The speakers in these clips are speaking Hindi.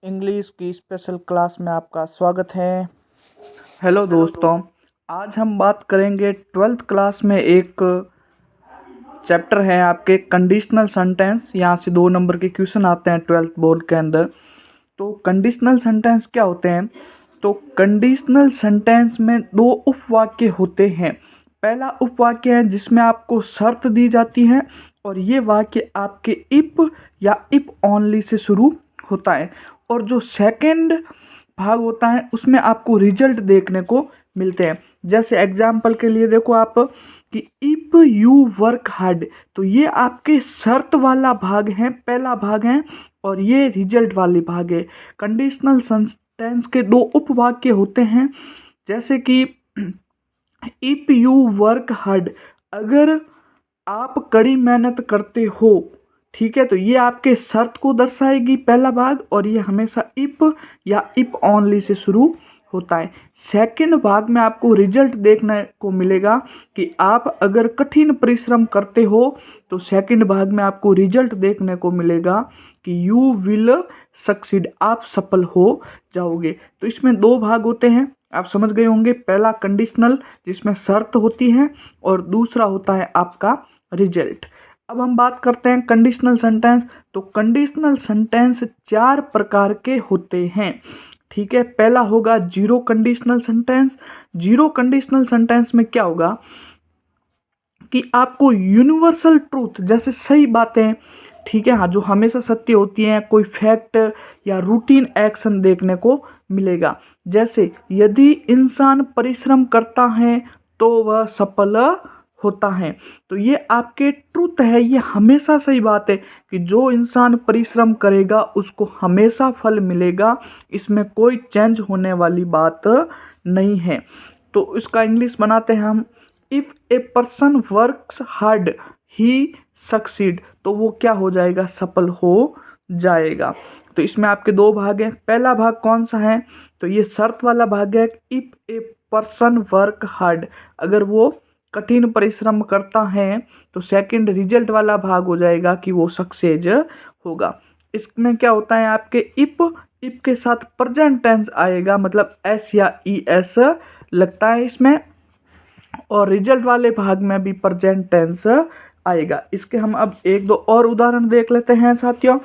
इंग्लिश की स्पेशल क्लास में आपका स्वागत है। हेलो दोस्तों, आज हम बात करेंगे 12th क्लास में एक चैप्टर है आपके कंडीशनल सेंटेंस। यहाँ से 2 नंबर के क्वेश्चन आते हैं 12th बोर्ड के अंदर। तो कंडीशनल सेंटेंस क्या होते हैं? तो कंडीशनल सेंटेंस में 2 उपवाक्य होते हैं। पहला उपवाक्य है जिसमें आपको शर्त दी जाती है और ये वाक्य आपके इफ या इफ ओनली से शुरू होता है। और जो सेकंड भाग होता है उसमें आपको रिजल्ट देखने को मिलते हैं। जैसे एग्जाम्पल के लिए देखो आप कि इफ यू वर्क हार्ड, तो ये आपके शर्त वाला भाग है, पहला भाग है, और ये रिजल्ट वाली भाग है। कंडीशनल सेंटेंस के 2 उपवाक्य होते हैं, जैसे कि इफ यू वर्क हार्ड, अगर आप कड़ी मेहनत करते हो, ठीक है, तो ये आपके शर्त को दर्शाएगी पहला भाग, और ये हमेशा इफ या इफ ओनली से शुरू होता है। सेकंड भाग में आपको रिजल्ट देखने को मिलेगा कि आप अगर कठिन परिश्रम करते हो, तो सेकंड भाग में आपको रिजल्ट देखने को मिलेगा कि यू विल सक्सीड, आप सफल हो जाओगे। तो इसमें 2 भाग होते हैं, आप समझ गए होंगे। पहला कंडीशनल जिसमें शर्त होती है, और दूसरा होता है आपका रिजल्ट। अब हम बात करते हैं कंडीशनल सेंटेंस। तो कंडीशनल सेंटेंस 4 प्रकार के होते हैं, ठीक है। पहला होगा zero conditional sentence. Zero conditional sentence में क्या होगा कि आपको यूनिवर्सल ट्रूथ, जैसे सही बातें, ठीक है, हाँ, जो हमेशा सत्य होती हैं, कोई फैक्ट या रूटीन एक्शन देखने को मिलेगा। जैसे यदि इंसान परिश्रम करता है तो वह सफल होता है। तो ये आपके ट्रूथ है, ये हमेशा सही बात है कि जो इंसान परिश्रम करेगा उसको हमेशा फल मिलेगा, इसमें कोई चेंज होने वाली बात नहीं है। तो इसका इंग्लिश बनाते हैं हम, if a person works hard he succeed, तो वो क्या हो जाएगा, सफल हो जाएगा। तो इसमें आपके 2 भाग हैं। पहला भाग कौन सा है? तो ये शर्त वाला भाग है, if a person work hard, अगर वो कठिन परिश्रम करता है, तो सेकंड रिजल्ट वाला भाग हो जाएगा कि वो सक्सेस होगा। इसमें क्या होता है आपके इफ के साथ प्रेजेंट टेंस आएगा, मतलब एस या ई एस लगता है इसमें, और रिजल्ट वाले भाग में भी प्रेजेंट टेंस आएगा। इसके हम अब 1-2 और उदाहरण देख लेते हैं साथियों।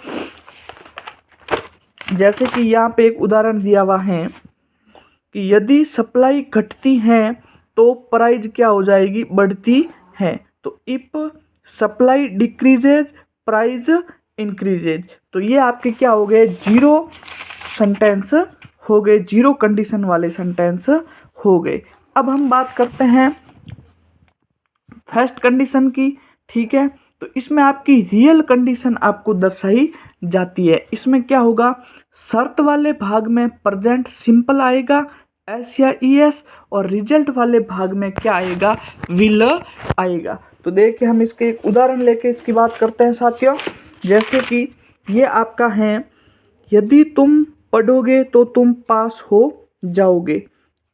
जैसे कि यहाँ पे एक उदाहरण दिया हुआ है कि यदि सप्लाई घटती है तो प्राइस क्या हो जाएगी, बढ़ती है। तो if supply decreases price increases, तो ये आपके क्या हो गए, जीरो सेंटेंस हो गए, जीरो कंडीशन वाले सेंटेंस हो गए। अब हम बात करते हैं फर्स्ट कंडीशन की, ठीक है। तो इसमें आपकी रियल कंडीशन आपको दर्शाई जाती है। इसमें क्या होगा, शर्त वाले भाग में प्रेजेंट सिंपल आएगा, एस या ई एस, और रिजल्ट वाले भाग में क्या आएगा, विल आएगा। तो देखिए हम इसके एक उदाहरण लेके इसकी बात करते हैं साथियों। जैसे कि ये आपका है, यदि तुम पढ़ोगे तो तुम पास हो जाओगे।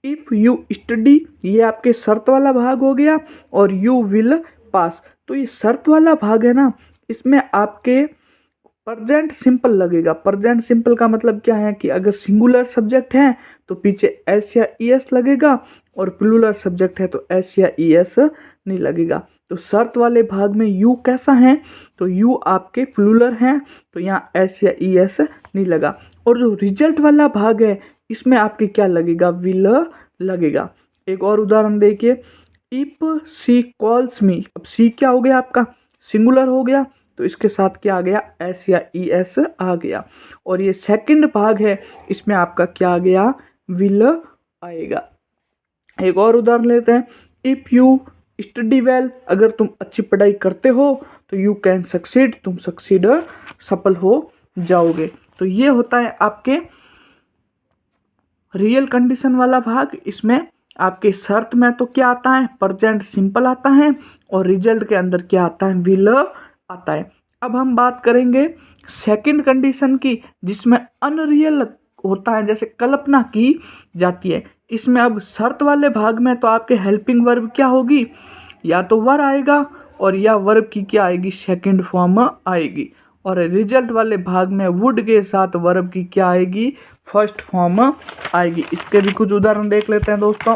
इफ़ यू स्टडी, ये आपके शर्त वाला भाग हो गया, और यू विल पास, तो ये शर्त वाला भाग है ना, इसमें आपके प्रेजेंट सिंपल लगेगा। प्रेजेंट सिंपल का मतलब क्या है कि अगर सिंगुलर सब्जेक्ट है तो पीछे एस या ई एस लगेगा, और प्लूरल सब्जेक्ट है तो एस या ई एस नहीं लगेगा। तो शर्त वाले भाग में यू कैसा है, तो यू आपके प्लूरल हैं, तो यहाँ एस या ई एस नहीं लगा। और जो रिजल्ट वाला भाग है इसमें आपके क्या लगेगा, विल लगेगा। एक और उदाहरण देखिए, इफ सी कॉल्स मी, अब सी क्या हो गया आपका, सिंगुलर हो गया, तो इसके साथ क्या आ गया, एस या ई एस आ गया। और ये सेकंड भाग है, इसमें आपका क्या आ गया, विल आएगा। एक और उदाहरण लेते हैं, इफ़ यू स्टडी वेल, अगर तुम अच्छी पढ़ाई करते हो तो यू कैन सक्सीड, तुम सक्सीड सफल हो जाओगे। तो ये होता है आपके रियल कंडीशन वाला भाग। इसमें आपके शर्त में तो क्या आता है, प्रेजेंट सिंपल आता है, और रिजल्ट के अंदर क्या आता है, विल आता है। अब हम बात करेंगे सेकंड कंडीशन की, जिसमें अनरियल होता है, जैसे कल्पना की जाती है। इसमें अब शर्त वाले भाग में तो आपके हेल्पिंग वर्ब क्या होगी, या तो वर आएगा, और या वर्ब की क्या आएगी, सेकंड फॉर्म आएगी। और रिजल्ट वाले भाग में वुड के साथ वर्ब की क्या आएगी, फर्स्ट फॉर्म आएगी। इसके भी कुछ उदाहरण देख लेते हैं दोस्तों।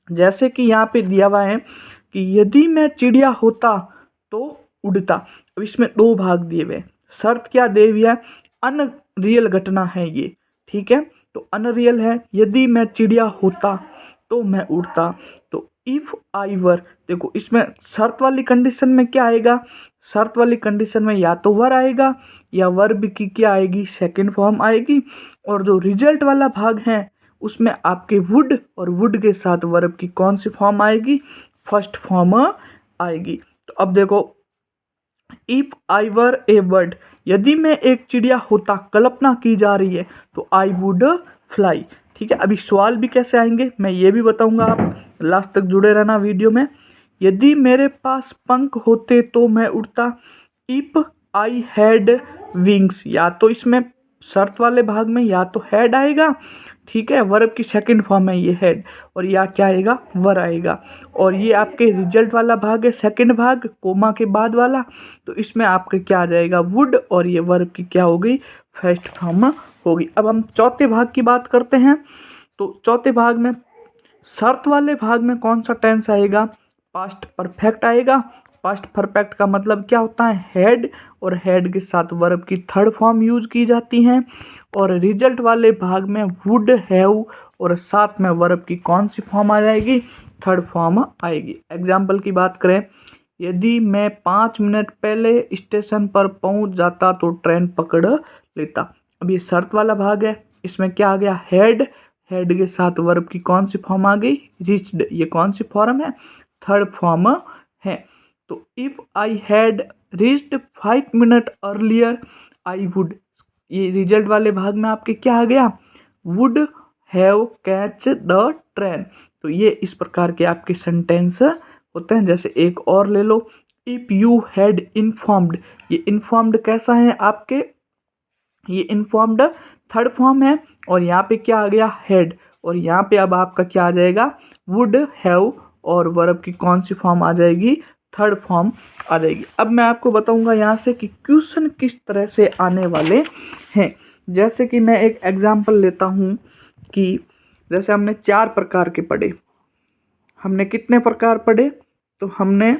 जैसे कि यहाँ पे दिया हुआ है कि यदि मैं चिड़िया होता तो उड़ता। अब इसमें दो भाग दिए हुए, शर्त क्या दे हुई है, अनरियल घटना है ये, ठीक है। तो अनरियल है, यदि मैं चिड़िया होता तो मैं उड़ता। तो इफ आई वर, देखो इसमें शर्त वाली कंडीशन में क्या आएगा, शर्त वाली कंडीशन में या तो वर आएगा या वर्ब की क्या आएगी, सेकंड फॉर्म आएगी। और जो रिजल्ट वाला भाग है उसमें आपके वुड और वुड के साथ वर्ब की कौन सी फॉर्म आएगी, फर्स्ट फॉर्म आएगी। तो अब देखो, if I were A bird, यदि मैं एक चिड़िया होता, कल्पना की जा रही है, तो आई वुड फ्लाई, ठीक है। अभी सवाल भी कैसे आएंगे मैं ये भी बताऊंगा, आप लास्ट तक जुड़े रहना वीडियो में। यदि मेरे पास पंख होते तो मैं उड़ता। इफ आई हैड विंग्स, या तो इसमें शर्त वाले भाग में या तो हैड आएगा, ठीक है, वर्ब की सेकंड फॉर्म है ये हैड, और या क्या आएगा, वर आएगा। और ये आपके रिजल्ट वाला भाग है, सेकंड भाग कोमा के बाद वाला, तो इसमें आपके क्या आ जाएगा, वुड, और ये वर्ब की क्या हो गई, फर्स्ट फॉर्म होगी। अब हम चौथे भाग की बात करते हैं। तो चौथे भाग में शर्त वाले भाग में कौन सा टेंस आएगा, पास्ट परफेक्ट आएगा। पास्ट परफेक्ट का मतलब क्या होता है, हेड, और हेड के साथ वर्ब की थर्ड फॉर्म यूज की जाती है। और रिजल्ट वाले भाग में वुड, हैव, और साथ में वर्ब की कौन सी फॉर्म आ जाएगी, थर्ड फॉर्म आएगी। एग्जाम्पल की बात करें, यदि मैं 5 मिनट पहले स्टेशन पर पहुंच जाता तो ट्रेन पकड़ लेता। अब ये शर्त वाला भाग है, इसमें क्या आ गया, हेड, हेड के साथ वर्ब की कौन सी फॉर्म आ गई, रीच्ड, ये कौन सी फॉर्म है, थर्ड फॉर्म है। तो if I had reached 5 minute earlier I would, ये रिजल्ट वाले भाग में आपके क्या आ गया, would have catch the train. तो ये इस प्रकार के आपके सेंटेंस होते हैं। जैसे एक और ले लो, इफ यू हैड इन्फॉर्म्ड, ये इन्फॉर्म्ड कैसा है आपके, ये इन्फॉर्म्ड थर्ड फॉर्म है, और यहाँ पे क्या आ गया, हेड, और यहाँ पे अब आपका क्या आ जाएगा, वुड हैव, और वर्ब की कौन सी फॉर्म आ जाएगी, थर्ड फॉर्म आ जाएगी। अब मैं आपको बताऊंगा यहाँ से कि क्वेश्चन किस तरह से आने वाले हैं। जैसे कि मैं एक एग्जांपल लेता हूँ कि जैसे हमने 4 प्रकार के पढ़े, हमने कितने प्रकार पढ़े, तो हमने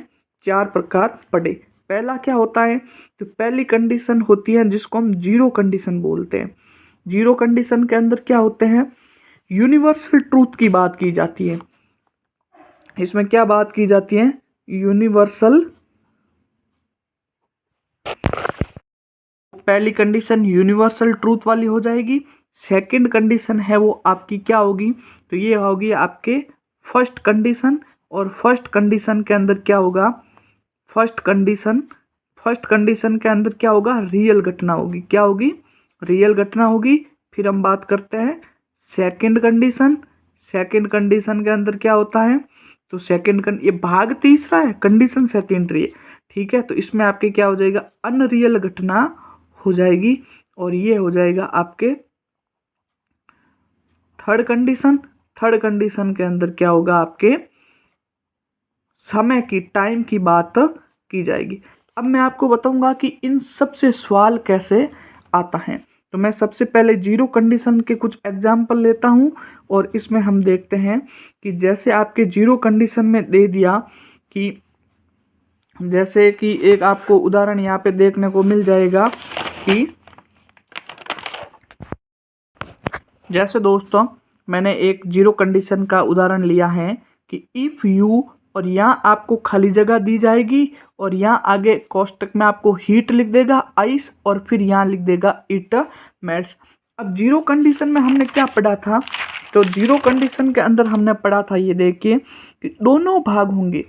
4 प्रकार पढ़े। पहला क्या होता है, तो पहली कंडीशन होती है जिसको हम जीरो कंडीशन बोलते हैं। जीरो कंडीशन के अंदर क्या होते हैं, यूनिवर्सल ट्रूथ की बात की जाती है। इसमें क्या बात की जाती है, यूनिवर्सल, पहली कंडीशन यूनिवर्सल ट्रूथ वाली हो जाएगी। सेकंड कंडीशन है वो आपकी क्या होगी, तो ये होगी आपके फर्स्ट कंडीशन, और फर्स्ट कंडीशन के अंदर क्या होगा, फर्स्ट कंडीशन के अंदर क्या होगा, रियल घटना होगी, क्या होगी, रियल घटना होगी। फिर हम बात करते हैं सेकंड कंडीशन, सेकंड कंडीशन के अंदर क्या होता है, तो ये भाग तीसरा है, कंडीशन सेकेंडरी है, ठीक है। तो इसमें आपके क्या हो जाएगा, अनरियल घटना हो जाएगी, और ये हो जाएगा आपके थर्ड कंडीशन के अंदर क्या होगा, आपके समय की, टाइम की बात की जाएगी। अब मैं आपको बताऊंगा कि इन सब से सवाल कैसे आता है। तो मैं सबसे पहले जीरो कंडीशन के कुछ एग्जाम्पल लेता हूं, और इसमें हम देखते हैं कि जैसे आपके जीरो कंडीशन में दे दिया कि, जैसे कि एक आपको उदाहरण यहाँ पे देखने को मिल जाएगा कि, जैसे दोस्तों मैंने एक जीरो कंडीशन का उदाहरण लिया है कि इफ़ यू, और यहाँ आपको खाली जगह दी जाएगी, और यहाँ आगे कोष्टक में आपको हीट लिख देगा, आइस, और फिर यहाँ लिख देगा इट मेल्ट्स। अब जीरो कंडीशन में हमने क्या पढ़ा था, तो जीरो कंडीशन के अंदर हमने पढ़ा था, ये देखिए कि दोनों भाग होंगे।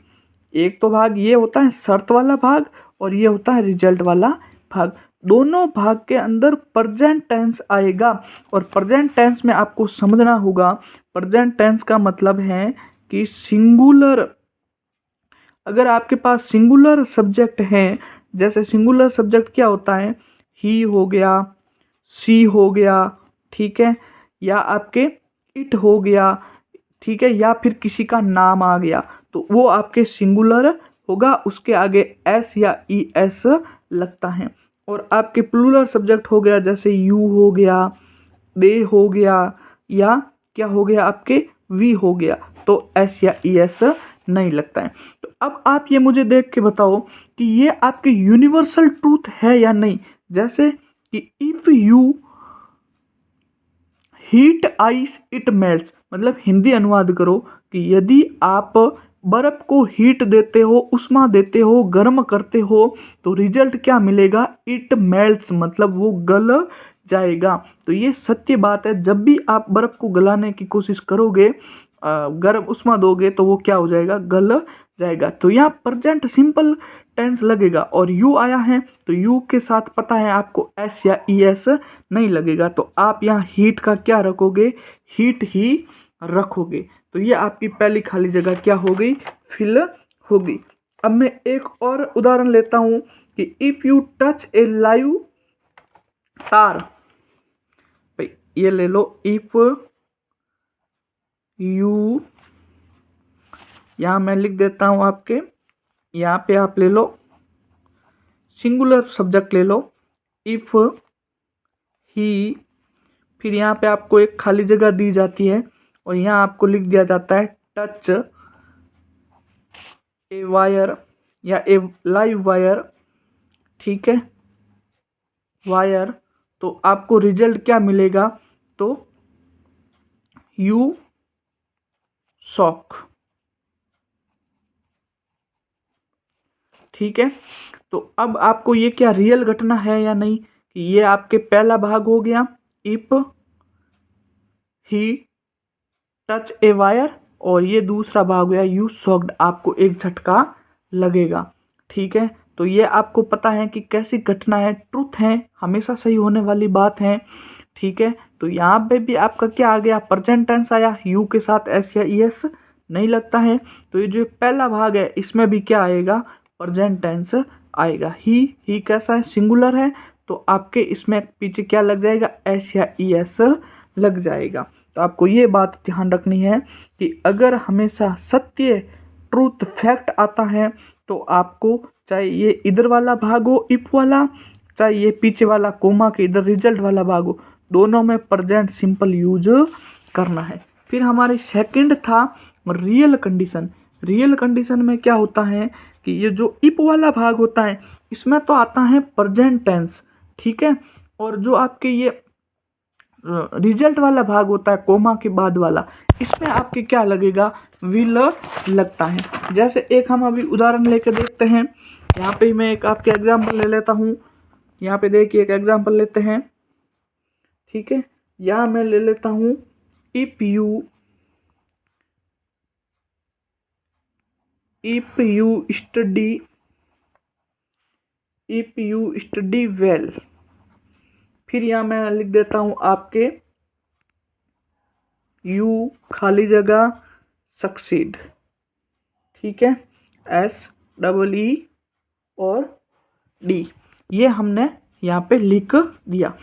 एक तो भाग ये होता है शर्त वाला भाग, और ये होता है रिजल्ट वाला भाग। दोनों भाग के अंदर प्रेजेंट टेंस आएगा, और प्रेजेंट टेंस में आपको समझना होगा, प्रेजेंट टेंस का मतलब है कि सिंगुलर, अगर आपके पास सिंगुलर सब्जेक्ट है, जैसे सिंगुलर सब्जेक्ट क्या होता है, ही हो गया, सी हो गया, ठीक है, या आपके इट हो गया, ठीक है, या फिर किसी का नाम आ गया, तो वो आपके सिंगुलर होगा, उसके आगे एस या ई एस लगता है। और आपके प्लूरल सब्जेक्ट हो गया, जैसे यू हो गया, दे हो गया, या क्या हो गया आपके वी हो गया, तो एस या ई एस नहीं लगता है। तो अब आप ये मुझे देख के बताओ कि ये आपके यूनिवर्सल ट्रूथ है या नहीं। जैसे कि if you heat ice it melts, मतलब हिंदी अनुवाद करो कि यदि आप बर्फ को हीट देते हो, उष्मा देते हो, गर्म करते हो, तो रिजल्ट क्या मिलेगा, इट मेल्ट्स, मतलब वो गल जाएगा। तो ये सत्य बात है, जब भी आप बर्फ को गलाने की कोशिश करोगे, गर्म उष्मा दोगे, तो वो क्या हो जाएगा, गल जाएगा। तो यहाँ प्रेजेंट सिंपल टेंस लगेगा और यू आया है, तो यू के साथ पता है आपको एस या ई एस नहीं लगेगा, तो आप यहाँ हीट का क्या रखोगे, हीट ही रखोगे। तो ये आपकी पहली खाली जगह क्या हो गई, फिल होगी। अब मैं एक और उदाहरण लेता हूं कि if you touch A live तार, भाई ये ले लो, इफ यू, यहां मैं लिख देता हूं आपके, यहां पे आप ले लो सिंगुलर सब्जेक्ट ले लो, इफ ही, फिर यहाँ पे आपको एक खाली जगह दी जाती है और यहाँ आपको लिख दिया जाता है टच ए वायर या ए लाइव वायर, ठीक है, वायर, तो आपको रिजल्ट क्या मिलेगा, तो यू शॉक, ठीक है। तो अब आपको ये क्या रियल घटना है या नहीं, कि ये आपके पहला भाग हो गया, if he touch a wire, और ये दूसरा भाग हो गया यू शॉक्ड, आपको एक झटका लगेगा, ठीक है। तो ये आपको पता है कि कैसी घटना है, ट्रुथ है, हमेशा सही होने वाली बात है, ठीक है। तो यहाँ पे भी आपका क्या आ गया, प्रेजेंट टेंस आया, यू के साथ एस या ई एस नहीं लगता है। तो ये जो पहला भाग है इसमें भी क्या आएगा, प्रेजेंट टेंस आएगा। ही कैसा है, सिंगुलर है, तो आपके इसमें पीछे क्या लग जाएगा, एस या ई एस लग जाएगा। तो आपको ये बात ध्यान रखनी है कि अगर हमेशा सत्य, ट्रूथ, फैक्ट आता है, तो आपको चाहे ये इधर वाला भाग हो इफ वाला, चाहे ये पीछे वाला कोमा के इधर रिजल्ट वाला भाग हो, दोनों में प्रेजेंट सिंपल यूज करना है। फिर हमारे सेकंड था रियल कंडीशन। रियल कंडीशन में क्या होता है कि ये जो इफ वाला भाग होता है इसमें तो आता है प्रेजेंट टेंस, ठीक है, और जो आपके ये रिजल्ट वाला भाग होता है कोमा के बाद वाला, इसमें आपके क्या लगेगा, विल लगता है। जैसे एक हम अभी उदाहरण लेके देखते हैं, यहाँ पे मैं एक आपके एग्जांपल ले लेता हूँ। यहाँ पे देखिए एक एग्जांपल लेते हैं, ठीक है, यहाँ मैं ले लेता हूँ इफ यू स्टडी वेल, फिर यहाँ मैं लिख देता हूँ आपके यू खाली जगह सक्सीड, ठीक है, एस डबल ई और डी, ये हमने यहाँ पे लिख दिया।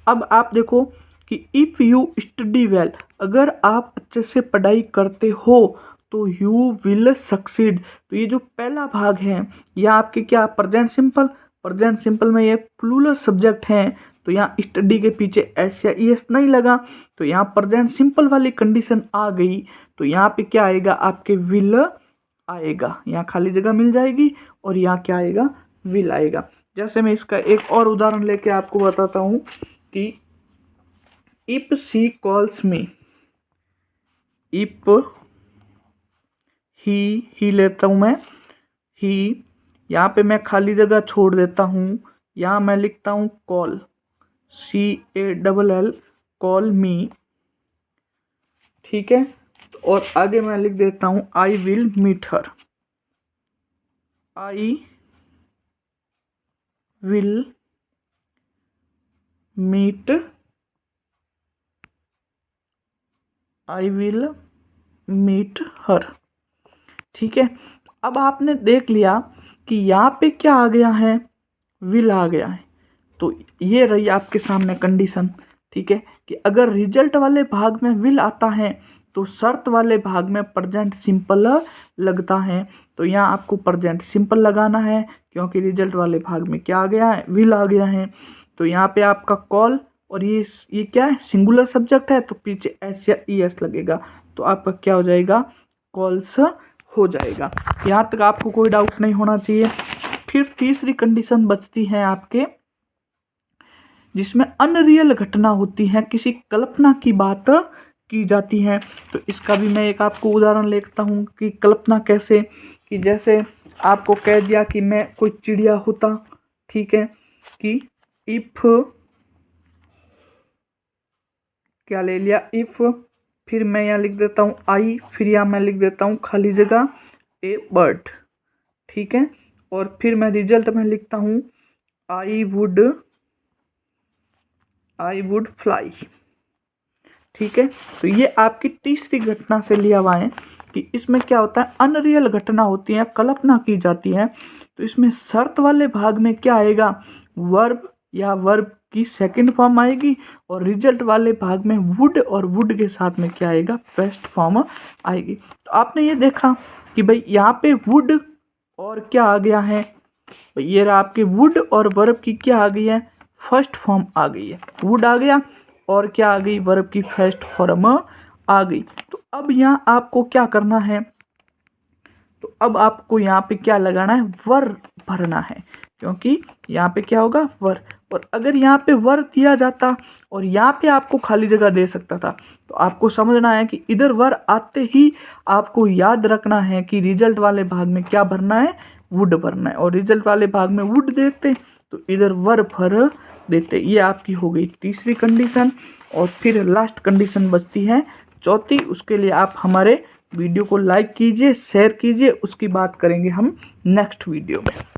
अब आप देखो कि इफ़ यू स्टडी वेल, अगर आप अच्छे से पढ़ाई करते हो तो यू विल सक्सीड। तो ये जो पहला भाग है यह आपके क्या, प्रेजेंट सिंपल, प्रेजेंट सिंपल में ये प्लूरल सब्जेक्ट हैं, तो यहाँ स्टडी के पीछे एस या ई एस नहीं लगा, तो यहाँ प्रेजेंट सिंपल वाली कंडीशन आ गई। तो यहाँ पे क्या आएगा, आपके विल आएगा, यहाँ खाली जगह मिल जाएगी और यहाँ क्या आएगा, विल आएगा। जैसे मैं इसका एक और उदाहरण लेके आपको बताता हूँ कि if she calls me, if he लेता हूँ मैं, ही, यहाँ पे मैं खाली जगह छोड़ देता हूँ, यहाँ मैं लिखता हूँ कॉल, CALL, कॉल मी, ठीक है, और आगे मैं लिख देता हूँ I will meet her, I will meet, I will meet her, ठीक है। अब आपने देख लिया कि यहाँ पे क्या आ गया है, विल आ गया है, तो ये रही आपके सामने कंडीशन, ठीक है, कि अगर रिजल्ट वाले भाग में विल आता है तो शर्त वाले भाग में प्रेजेंट सिंपल लगता है। तो यहाँ आपको प्रेजेंट सिंपल लगाना है, क्योंकि रिजल्ट वाले भाग में क्या आ गया है, विल आ गया है। तो यहाँ पे आपका कॉल, और ये क्या है, सिंगुलर सब्जेक्ट है, तो पीछे एस या ई एस लगेगा, तो आपका क्या हो जाएगा, कॉल्स हो जाएगा। यहाँ तक आपको कोई डाउट नहीं होना चाहिए। फिर तीसरी कंडीशन बचती है आपके, जिसमें अनरियल घटना होती है, किसी कल्पना की बात की जाती है। तो इसका भी मैं एक आपको उदाहरण लेता हूँ कि कल्पना कैसे, कि जैसे आपको कह दिया कि मैं कोई चिड़िया होता, ठीक है, कि इफ, क्या ले लिया, इफ, फिर मैं यहाँ लिख देता हूँ आई, फिर यहाँ मैं लिख देता हूँ खाली जगह ए बर्ड, ठीक है, और फिर मैं रिजल्ट में लिखता हूँ आई वुड फ्लाई, ठीक है। तो ये आपकी तीसरी घटना से लिया हुआ है कि इसमें क्या होता है, अनरियल घटना होती है, कल्पना की जाती है। तो इसमें शर्त वाले भाग में क्या आएगा, वर्ब या वर्ब की सेकंड फॉर्म आएगी, और रिजल्ट वाले भाग में वुड और वुड के साथ में क्या आएगा, फर्स्ट फॉर्म आएगी। तो आपने ये देखा कि भाई यहाँ पे वुड और क्या आ गया है, ये रहा आपके वुड और वर्ब की क्या आ गई है, फर्स्ट फॉर्म आ गई है, वुड आ गया और क्या आ गई, वर्ब की फर्स्ट फॉर्म आ गई। तो अब यहाँ आपको क्या करना है, तो अब आपको यहाँ पे क्या लगाना है, वर भरना है, क्योंकि यहाँ पे क्या होगा, वर। और अगर यहाँ पे वर दिया जाता और यहाँ पे आपको खाली जगह दे सकता था, तो आपको समझना है कि इधर वर आते ही आपको याद रखना है कि रिजल्ट वाले भाग में क्या भरना है, वुड भरना है, और रिजल्ट वाले भाग में वुड देते तो इधर वर भर देते। ये आपकी हो गई तीसरी कंडीशन। और फिर लास्ट कंडीशन बचती है चौथी। उसके लिए आप हमारे वीडियो को लाइक कीजिए, शेयर कीजिए, उसकी बात करेंगे हम नेक्स्ट वीडियो में।